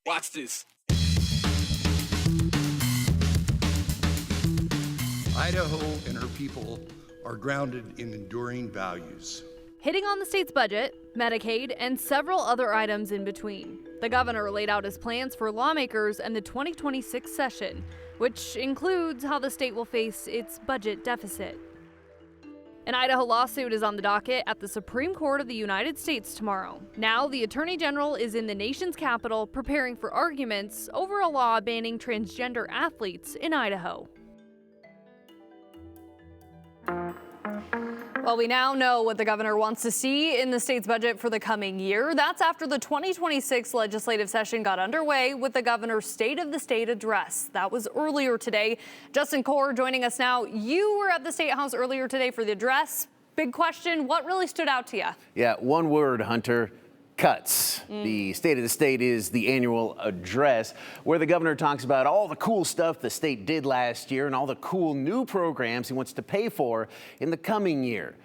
Watch this. Idaho and her people are grounded in enduring values. Hitting on the state's budget, Medicaid, and several other items in between. The governor laid out his plans for lawmakers and the 2026 session, which includes how the state will face its budget deficit. An Idaho lawsuit is on the docket at the Supreme Court of the United States tomorrow. Now, the Attorney General is in the nation's capital preparing for arguments over a law banning transgender athletes in Idaho. Well, we now know what the governor wants to see in the state's budget for the coming year. That's after the 2026 legislative session got underway with the governor's State of the State address. That was earlier today. Justin Core joining us now. You were at the State House earlier today for the address. Big question, what really stood out to you? Yeah, one word, Hunter. Cuts. The State of the State is the annual address where the governor talks about all the cool stuff the state did last year and all the cool new programs he wants to pay for in the coming year.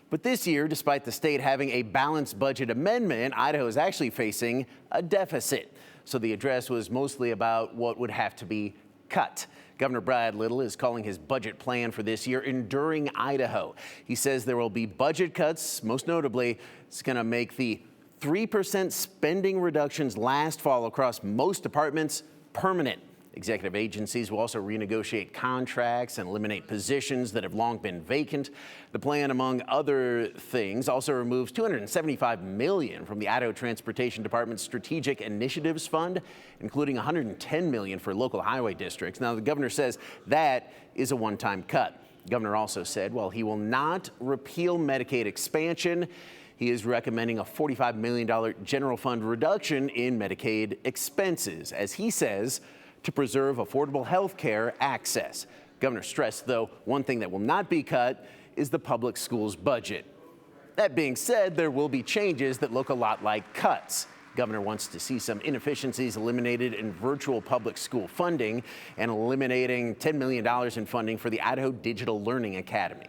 But this year, despite the state having a balanced budget amendment, Idaho is actually facing a deficit. So the address was mostly about what would have to be cut. Governor Brad Little is calling his budget plan for this year Enduring Idaho. He says there will be budget cuts. Most notably, it's going to make the 3% spending reductions last fall across most departments permanent. Executive agencies will also renegotiate contracts and eliminate positions that have long been vacant. The plan, among other things, also removes $275 million from the Idaho Transportation Department's Strategic Initiatives Fund, including $110 million for local highway districts. Now, the governor says that is a one-time cut. The governor also said, while he will not repeal Medicaid expansion, he is recommending a $45 million general fund reduction in Medicaid expenses, as he says, to preserve affordable health care access. Governor stressed, though, one thing that will not be cut is the public schools budget. That being said, there will be changes that look a lot like cuts. Governor wants to see some inefficiencies eliminated in virtual public school funding and eliminating $10 million in funding for the Idaho Digital Learning Academy.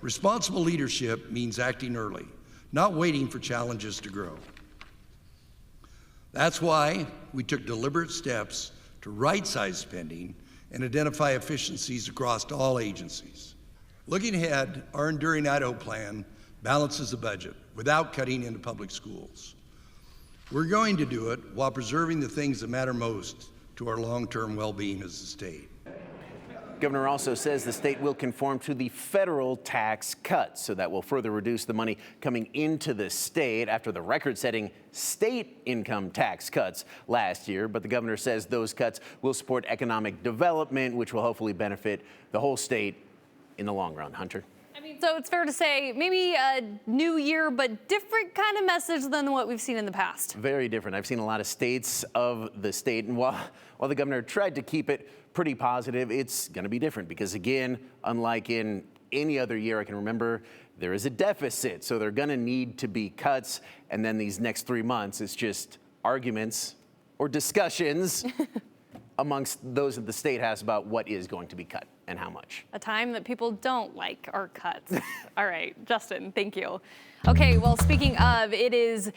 Responsible leadership means acting early, not waiting for challenges to grow. That's why we took deliberate steps to right-size spending and identify efficiencies across all agencies. Looking ahead, our Enduring Idaho plan balances the budget without cutting into public schools. We're going to do it while preserving the things that matter most to our long-term well-being as a state. Governor also says the state will conform to the federal tax cuts, so that will further reduce the money coming into the state after the record-setting state income tax cuts last year. But the governor says those cuts will support economic development, which will hopefully benefit the whole state in the long run. Hunter? So it's fair to say maybe a new year, but different kind of message than what we've seen in the past. Very different. I've seen a lot of states of the state, and while the governor tried to keep it pretty positive, it's going to be different because, again, unlike in any other year I can remember, there is a deficit. So there are going to need to be cuts, and then these next 3 months, it's just arguments or discussions amongst those that the state has about what is going to be cut and how much. A time that people don't like are cuts. All right, Justin, thank you. Okay, well, speaking of, it is,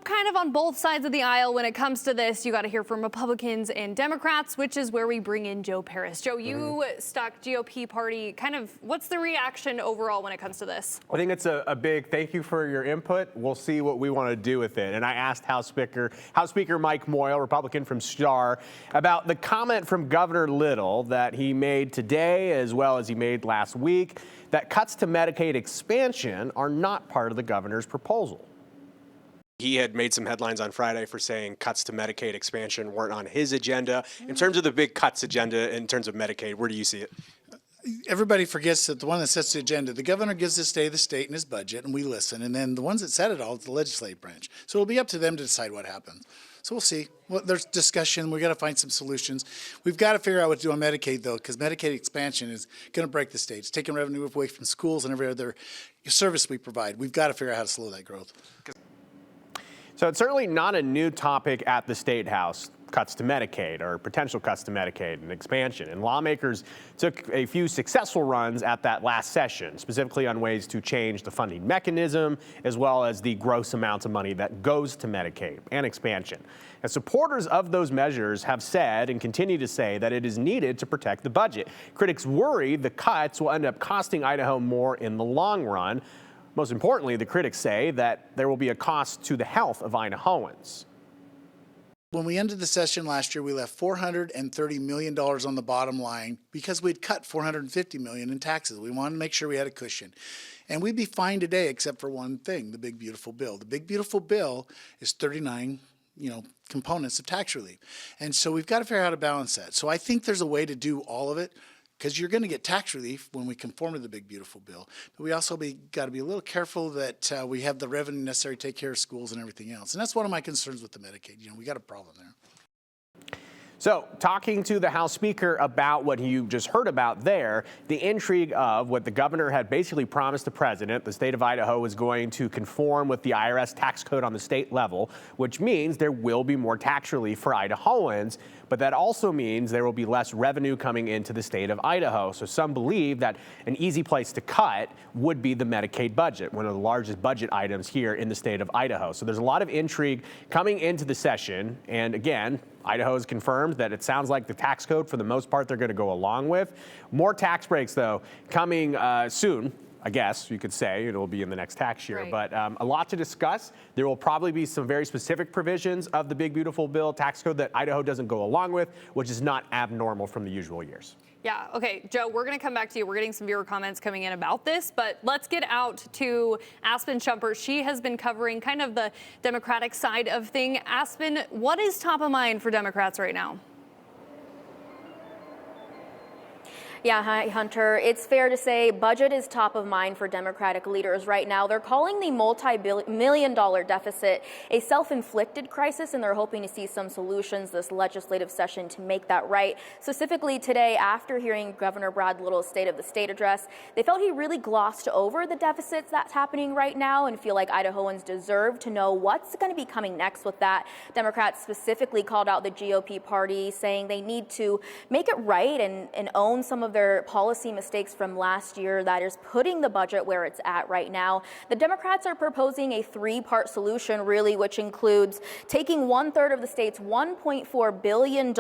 kind of on both sides of the aisle when it comes to this. You got to hear from Republicans and Democrats, which is where we bring in Joe Paris. Joe, you stuck GOP party. Kind of, what's the reaction overall when it comes to this? I think it's a big thank you for your input. We'll see what we want to do with it. And I asked House Speaker Mike Moyle, Republican from Star, about the comment from Governor Little that he made today, as well as he made last week, that cuts to Medicaid expansion are not part of the governor's proposal. He had made some headlines on Friday for saying cuts to Medicaid expansion weren't on his agenda. In terms of the big cuts agenda, in terms of Medicaid, where do you see it? Everybody forgets that the one that sets the agenda, the governor gives the state of the state in his budget, and we listen. And then the ones that set it all is the legislative branch. So it'll be up to them to decide what happens. So we'll see. Well, there's discussion. We've got to find some solutions. We've got to figure out what to do on Medicaid, though, because Medicaid expansion is going to break the state. It's taking revenue away from schools and every other service we provide. We've got to figure out how to slow that growth. So it's certainly not a new topic at the State House. cuts to Medicaid or potential cuts to Medicaid and expansion. And lawmakers took a few successful runs at that last session, specifically on ways to change the funding mechanism, as well as the gross amounts of money that goes to Medicaid and expansion. And supporters of those measures have said and continue to say that it is needed to protect the budget. Critics worry the cuts will end up costing Idaho more in the long run. Most importantly, the critics say that there will be a cost to the health of Idahoans. When we ended the session last year, we left $430 million on the bottom line because we'd cut $450 million in taxes. We wanted to make sure we had a cushion. And we'd be fine today except for one thing, the big beautiful bill. The big beautiful bill is 39 components of tax relief. And so we've got to figure out how to balance that. So I think there's a way to do all of it, because you're going to get tax relief when we conform to the big beautiful bill. But we also got to be a little careful that we have the revenue necessary to take care of schools and everything else. And that's one of my concerns with the Medicaid. We got a problem there. So, talking to the House Speaker about what you just heard about there, the intrigue of what the governor had basically promised the president, the state of Idaho is going to conform with the IRS tax code on the state level, which means there will be more tax relief for Idahoans, but that also means there will be less revenue coming into the state of Idaho. So some believe that an easy place to cut would be the Medicaid budget, one of the largest budget items here in the state of Idaho. So there's a lot of intrigue coming into the session, and again, Idaho has confirmed that it sounds like the tax code, for the most part, they're going to go along with. More tax breaks, though, coming soon. I guess you could say it will be in the next tax year, right. But a lot to discuss. There will probably be some very specific provisions of the big beautiful bill tax code that Idaho doesn't go along with, which is not abnormal from the usual years. Yeah, okay, Joe, we're going to come back to you. We're getting some viewer comments coming in about this, but let's get out to Aspen Shumpert. She has been covering kind of the Democratic side of thing. Aspen, what is top of mind for Democrats right now? Yeah, hi, Hunter. It's fair to say budget is top of mind for Democratic leaders right now. They're calling the multi-million-dollar deficit a self-inflicted crisis, and they're hoping to see some solutions this legislative session to make that right. Specifically today, after hearing Governor Brad Little's State of the State address, they felt he really glossed over the deficits that's happening right now and feel like Idahoans deserve to know what's going to be coming next with that. Democrats specifically called out the GOP party, saying they need to make it right and own some of their policy mistakes from last year that is putting the budget where it's at right now. The Democrats are proposing a three-part solution, really, which includes taking 1/3 of the state's $1.4 billion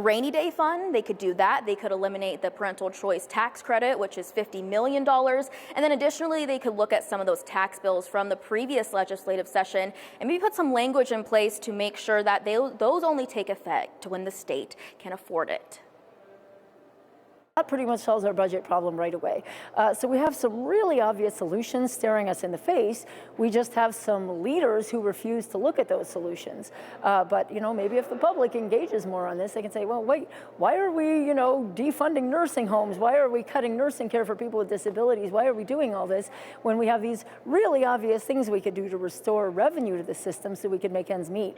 rainy day fund. They could do that. They could eliminate the parental choice tax credit, which is $50 million. And then additionally, they could look at some of those tax bills from the previous legislative session and maybe put some language in place to make sure that those only take effect when the state can afford it. That pretty much solves our budget problem right away. So we have some really obvious solutions staring us in the face. We just have some leaders who refuse to look at those solutions. But, maybe if the public engages more on this, they can say, well, wait, why are we, defunding nursing homes? Why are we cutting nursing care for people with disabilities? Why are we doing all this when we have these really obvious things we could do to restore revenue to the system so we could make ends meet?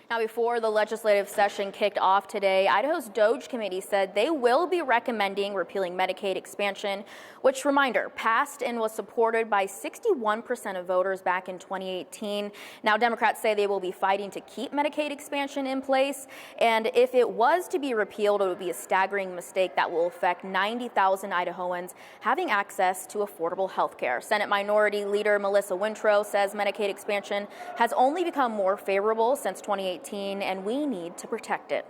Now, before the legislative session kicked off today, Idaho's DOGE committee said they will be recommending repealing Medicaid expansion, which, reminder, passed and was supported by 61% of voters back in 2018. Now, Democrats say they will be fighting to keep Medicaid expansion in place, and if it was to be repealed, it would be a staggering mistake that will affect 90,000 Idahoans having access to affordable health care. Senate Minority Leader Melissa Wintrow says Medicaid expansion has only become more favorable since 2018. And we need to protect it.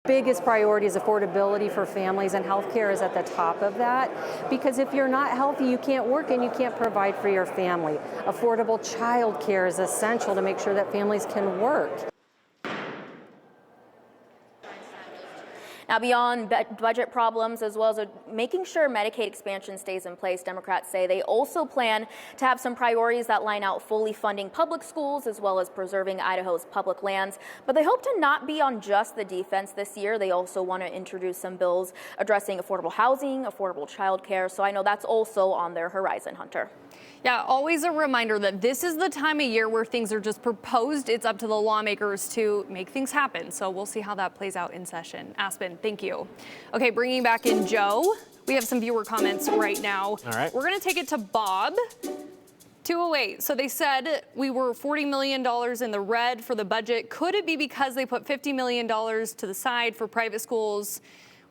Biggest priority is affordability for families, and healthcare is at the top of that, because if you're not healthy, you can't work and you can't provide for your family. Affordable child care is essential to make sure that families can work. Now, beyond budget problems, as well as making sure Medicaid expansion stays in place, Democrats say they also plan to have some priorities that line out fully funding public schools as well as preserving Idaho's public lands. But they hope to not be on just the defense this year. They also want to introduce some bills addressing affordable housing, affordable child care. So I know that's also on their horizon, Hunter. Yeah, always a reminder that this is the time of year where things are just proposed. It's up to the lawmakers to make things happen. So we'll see how that plays out in session. Aspen, thank you. Okay, bringing back in Joe. We have some viewer comments right now. All right. We're going to take it to Bob. 208. So they said we were $40 million in the red for the budget. Could it be because they put $50 million to the side for private schools,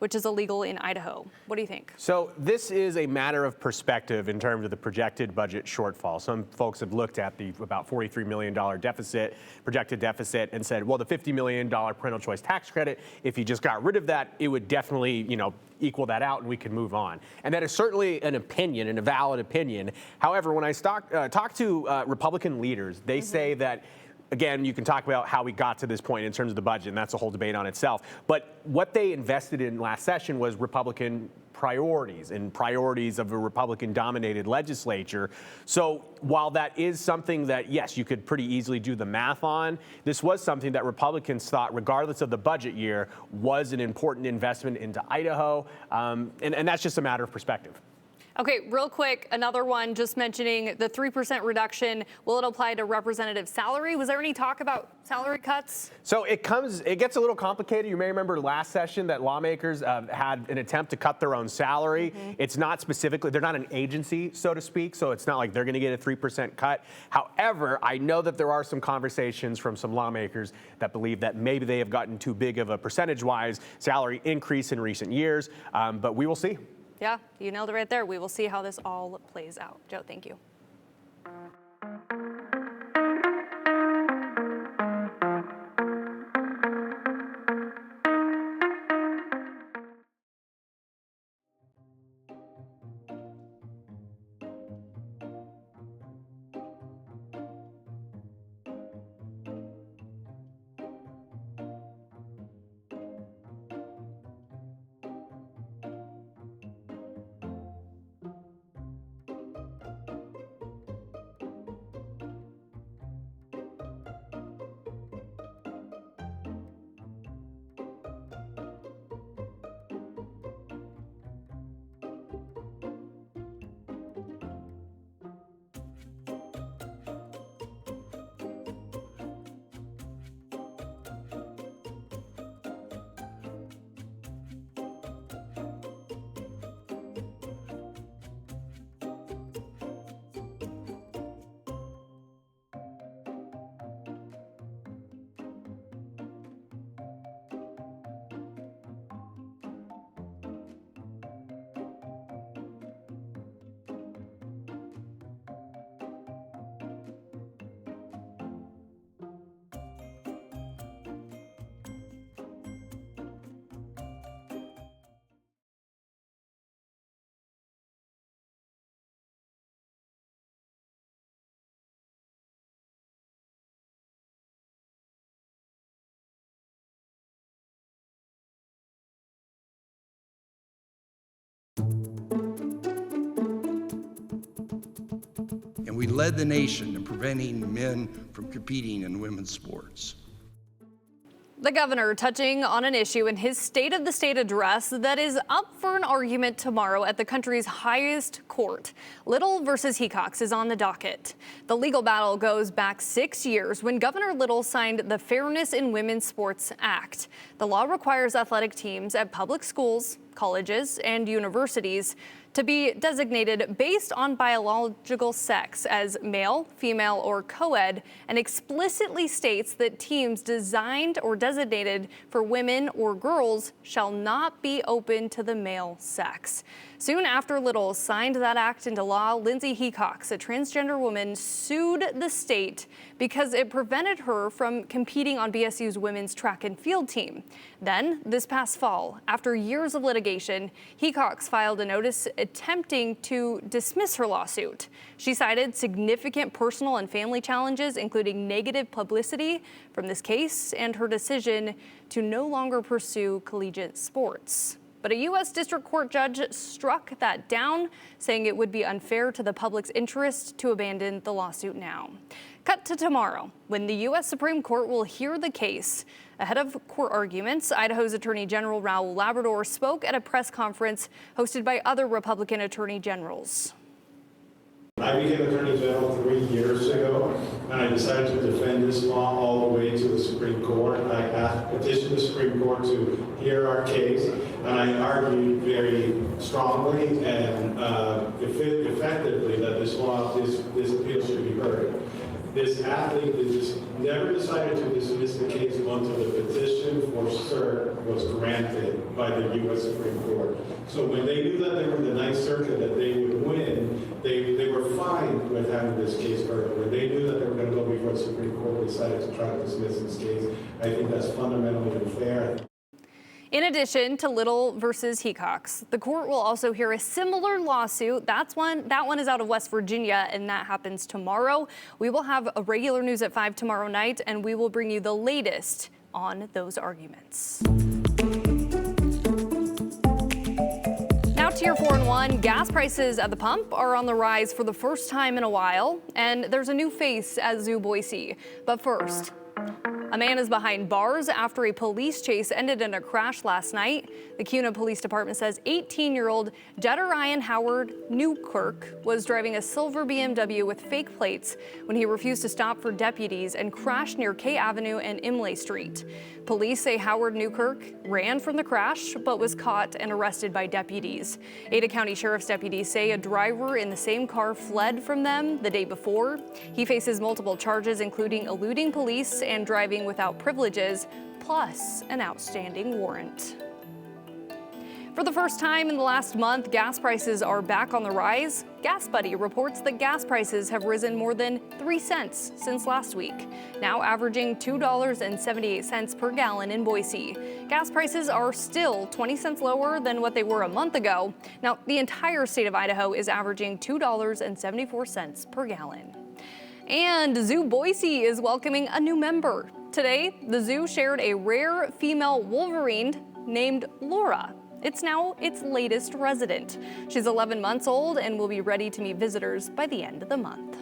which is illegal in Idaho? What do you think? So this is a matter of perspective in terms of the projected budget shortfall. Some folks have looked at the about $43 million projected deficit, and said, well, the $50 million parental choice tax credit, if you just got rid of that, it would definitely, equal that out and we could move on. And that is certainly an opinion and a valid opinion. However, when I talk to Republican leaders, they say that, again, you can talk about how we got to this point in terms of the budget, and that's a whole debate on itself. But what they invested in last session was Republican priorities and priorities of a Republican-dominated legislature. So while that is something that, yes, you could pretty easily do the math on, this was something that Republicans thought, regardless of the budget year, was an important investment into Idaho. And that's just a matter of perspective. Okay, real quick, another one just mentioning the 3% reduction. Will it apply to representative salary? Was there any talk about salary cuts? So it gets a little complicated. You may remember last session that lawmakers had an attempt to cut their own salary. It's not specifically, they're not an agency, so to speak, so it's not like they're going to get a 3% cut. However, I know that there are some conversations from some lawmakers that believe that maybe they have gotten too big of a percentage-wise salary increase in recent years, but we will see. Yeah, you nailed it right there. We will see how this all plays out. Joe, thank you. And we led the nation in preventing men from competing in women's sports. The governor touching on an issue in his State of the State address that is up for an argument tomorrow at the country's highest court. Little versus Hecox is on the docket. The legal battle goes back 6 years when Governor Little signed the Fairness in Women's Sports Act. The law requires athletic teams at public schools, colleges, and universities to be designated based on biological sex as male, female, or co-ed, and explicitly states that teams designed or designated for women or girls shall not be open to the male sex. Soon after Little signed that act into law, Lindsay Hecox, a transgender woman, sued the state because it prevented her from competing on BSU's women's track and field team. Then, this past fall, after years of litigation, Hecox filed a notice attempting to dismiss her lawsuit. She cited significant personal and family challenges, including negative publicity from this case and her decision to no longer pursue collegiate sports. But a U.S. District Court judge struck that down, saying it would be unfair to the public's interest to abandon the lawsuit now. Cut to tomorrow, when the U.S. Supreme Court will hear the case. Ahead of court arguments, Idaho's Attorney General Raul Labrador spoke at a press conference hosted by other Republican attorney generals. I became Attorney General 3 years ago, and I decided to defend this law all the way to the Supreme Court. I petitioned the Supreme Court to hear our case, and I argued very strongly and effectively that this appeal should be heard. This athlete never decided to dismiss the case until the petition for cert was granted by the U.S. Supreme Court. So when they knew that they were in the Ninth Circuit, that they would win, they were fine with having this case heard. When they knew that they were going to go before the Supreme Court, they decided to try to dismiss this case. I think that's fundamentally unfair. In addition to Little versus Hecox, the court will also hear a similar lawsuit. That one is out of West Virginia, and that happens tomorrow. We will have a regular news at 5 tomorrow night, and we will bring you the latest on those arguments. Now to your 4 in 1. Gas prices at the pump are on the rise for the first time in a while, and there's a new face at Zoo Boise. But first, a man is behind bars after a police chase ended in a crash last night. The Kuna Police Department says 18-year-old Jederiah Howard Newkirk was driving a silver BMW with fake plates when he refused to stop for deputies and crashed near K Avenue and Imlay Street. Police say Howard Newkirk ran from the crash but was caught and arrested by deputies. Ada County Sheriff's deputies say a driver in the same car fled from them the day before. He faces multiple charges, including eluding police and driving without privileges, plus an outstanding warrant. For the first time in the last month, gas prices are back on the rise. GasBuddy reports that gas prices have risen more than 3 cents since last week, now averaging $2.78 per gallon in Boise. Gas prices are still 20 cents lower than what they were a month ago. Now, the entire state of Idaho is averaging $2.74 per gallon. And Zoo Boise is welcoming a new member. Today, the zoo shared a rare female wolverine named Laura. It's now its latest resident. She's 11 months old and will be ready to meet visitors by the end of the month.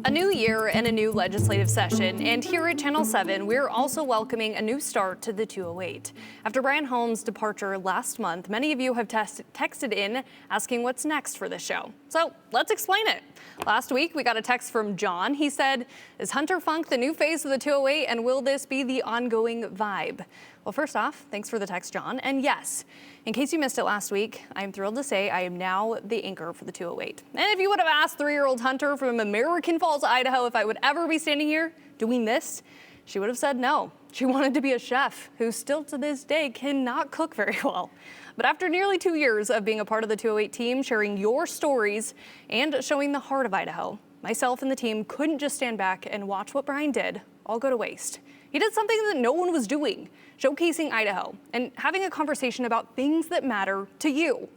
A new year and a new legislative session, and here at Channel 7, we're also welcoming a new start to the 208. After Brian Holmes' departure last month, many of you have texted in asking what's next for the show. So let's explain it. Last week, we got a text from John. He said, is Hunter Funk the new face of the 208, and will this be the ongoing vibe? Well, first off, thanks for the text, John. And yes, in case you missed it last week, I'm thrilled to say I am now the anchor for the 208. And if you would have asked 3-year-old Hunter from American Falls, Idaho, if I would ever be standing here doing this, she would have said no. She wanted to be a chef who still to this day cannot cook very well. But after nearly 2 years of being a part of the 208 team, sharing your stories and showing the heart of Idaho, myself and the team couldn't just stand back and watch what Brian did all go to waste. He did something that no one was doing, showcasing Idaho and having a conversation about things that matter to you.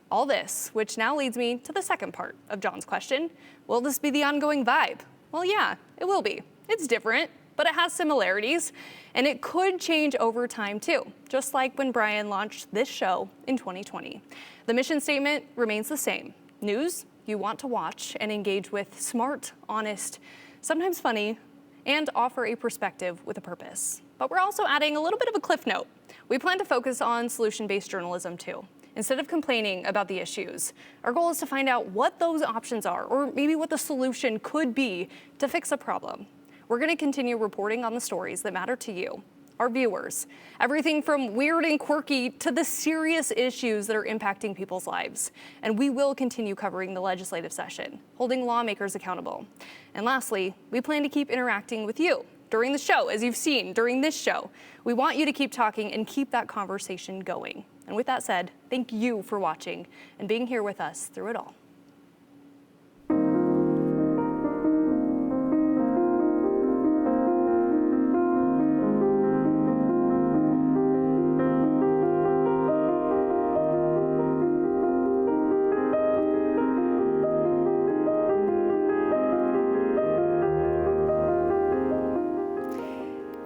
All this, which now leads me to the second part of John's question. Will this be the ongoing vibe? Well, yeah, it will be. It's different, but it has similarities, and it could change over time too, just like when Brian launched this show in 2020. The mission statement remains the same. News you want to watch and engage with, smart, honest, sometimes funny, and offer a perspective with a purpose. But we're also adding a little bit of a cliff note. We plan to focus on solution-based journalism too. Instead of complaining about the issues, our goal is to find out what those options are, or maybe what the solution could be to fix a problem. We're going to continue reporting on the stories that matter to you, our viewers. Everything from weird and quirky to the serious issues that are impacting people's lives. And we will continue covering the legislative session, holding lawmakers accountable. And lastly, we plan to keep interacting with you during the show, as you've seen during this show. We want you to keep talking and keep that conversation going. And with that said, thank you for watching and being here with us through it all.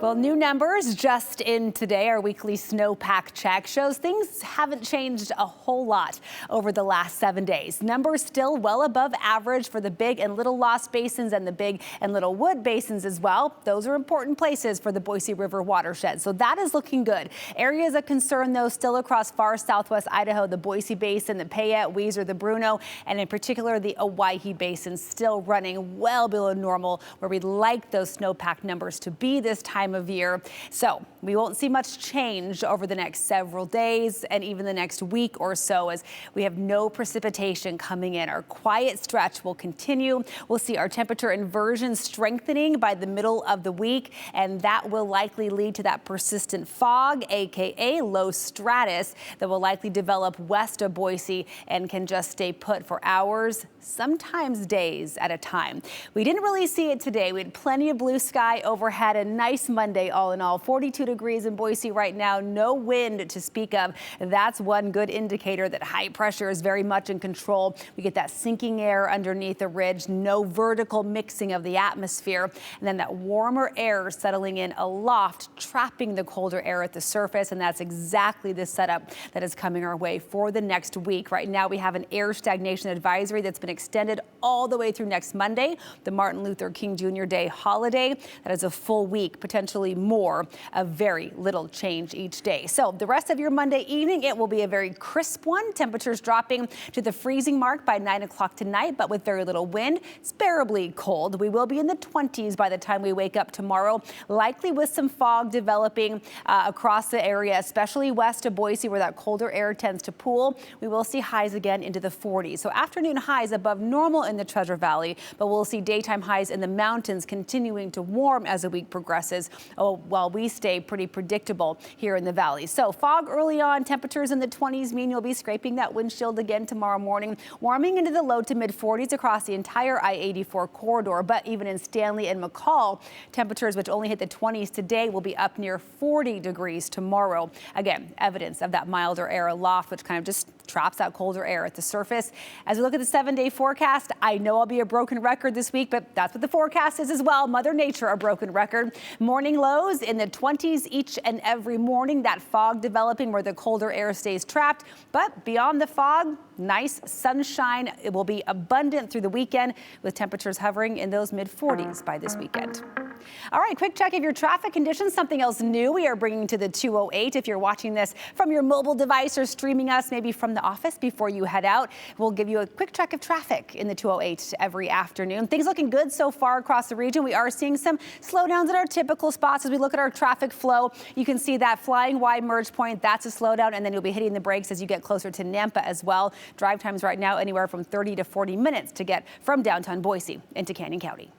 Well, new numbers just in today. Our weekly snowpack check shows things haven't changed a whole lot over the last 7 days. Numbers still well above average for the Big and Little Lost basins and the Big and Little Wood basins as well. Those are important places for the Boise River watershed, so that is looking good. Areas of concern, though, still across far southwest Idaho, the Boise Basin, the Payette, Weiser, the Bruno, and in particular the Owyhee Basin still running well below normal, where we'd like those snowpack numbers to be this time of year. So we won't see much change over the next several days and even the next week or so, as we have no precipitation coming in. Our quiet stretch will continue. We'll see our temperature inversion strengthening by the middle of the week, and that will likely lead to that persistent fog, aka low stratus, that will likely develop west of Boise and can just stay put for hours, sometimes days at a time. We didn't really see it today. We had plenty of blue sky overhead, a nice Monday all in all. 42 degrees in Boise right now, no wind to speak of. That's one good indicator that high pressure is very much in control. We get that sinking air underneath the ridge, no vertical mixing of the atmosphere, and then that warmer air settling in aloft, trapping the colder air at the surface, and that's exactly the setup that is coming our way for the next week. Right now we have an air stagnation advisory that's been extended all the way through next Monday, the Martin Luther King Jr. Day holiday. That is a full week, potentially more, of very little change each day. So the rest of your Monday evening, it will be a very crisp one. Temperatures dropping to the freezing mark by 9 o'clock tonight, but with very little wind. It's bearably cold. We will be in the 20s by the time we wake up tomorrow, likely with some fog developing across the area, especially west of Boise, where that colder air tends to pool. We will see highs again into the 40s. So afternoon highs above normal in the Treasure Valley, but we'll see daytime highs in the mountains continuing to warm as the week progresses, while we stay pretty predictable here in the valley. So fog early on, temperatures in the 20s mean you'll be scraping that windshield again tomorrow morning, warming into the low to mid 40s across the entire I-84 corridor. But even in Stanley and McCall, temperatures which only hit the 20s today will be up near 40 degrees tomorrow. Again, evidence of that milder air aloft, which kind of just traps that colder air at the surface. As we look at the 7-day forecast, I know I'll be a broken record this week, but that's what the forecast is as well. Mother Nature, a broken record. Morning lows in the 20s each and every morning. That fog developing where the colder air stays trapped. But beyond the fog, Nice sunshine. It will be abundant through the weekend with temperatures hovering in those mid-40s by this weekend. All right, quick check of your traffic conditions. Something else new we are bringing to the 208. If you're watching this from your mobile device or streaming us maybe from the office before you head out, we'll give you a quick check of traffic in the 208 every afternoon. Things looking good so far across the region. We are seeing some slowdowns in our typical spots as we look at our traffic flow. You can see that flying wide merge point. That's a slowdown, and then you'll be hitting the brakes as you get closer to Nampa as well. Drive times right now anywhere from 30 to 40 minutes to get from downtown Boise into Canyon County.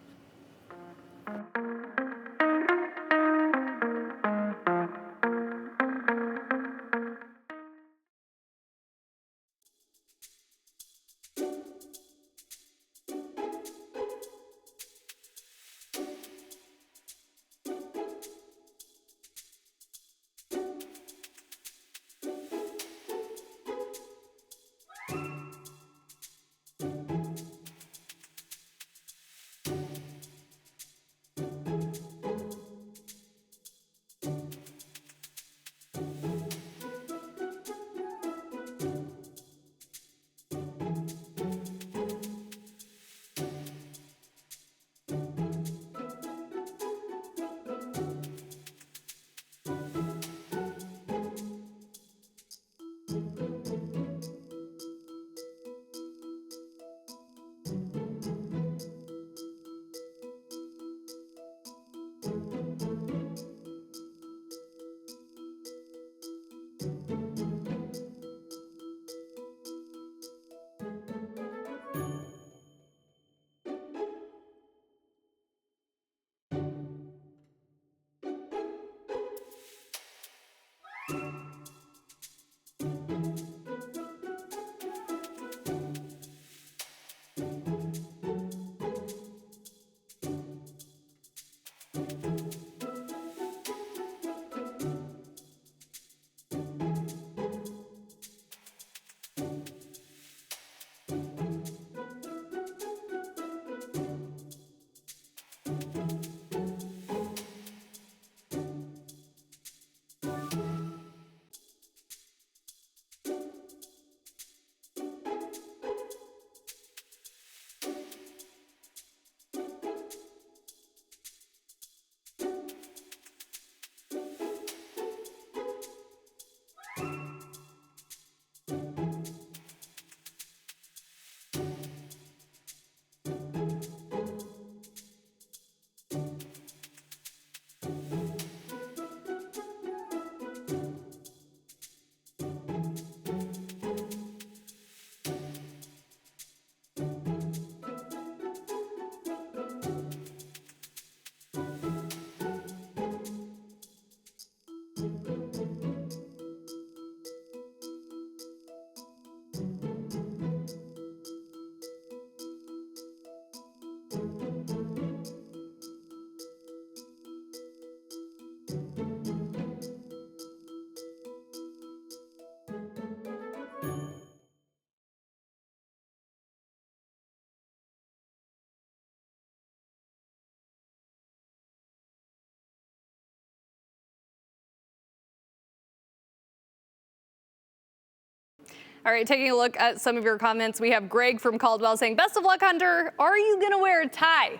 All right, taking a look at some of your comments, we have Greg from Caldwell saying, best of luck, Hunter. Are you going to wear a tie?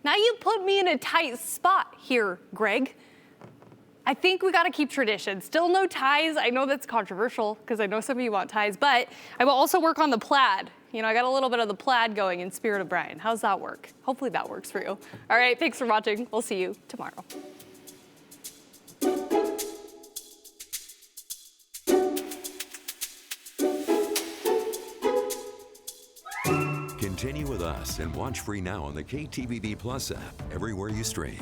Now you put me in a tight spot here, Greg. I think we got to keep tradition. Still no ties. I know that's controversial because I know some of you want ties, but I will also work on the plaid. You know, I got a little bit of the plaid going in spirit of Brian. How's that work? Hopefully that works for you. All right, thanks for watching. We'll see you tomorrow. Continue with us and watch free now on the KTVB Plus app everywhere you stream.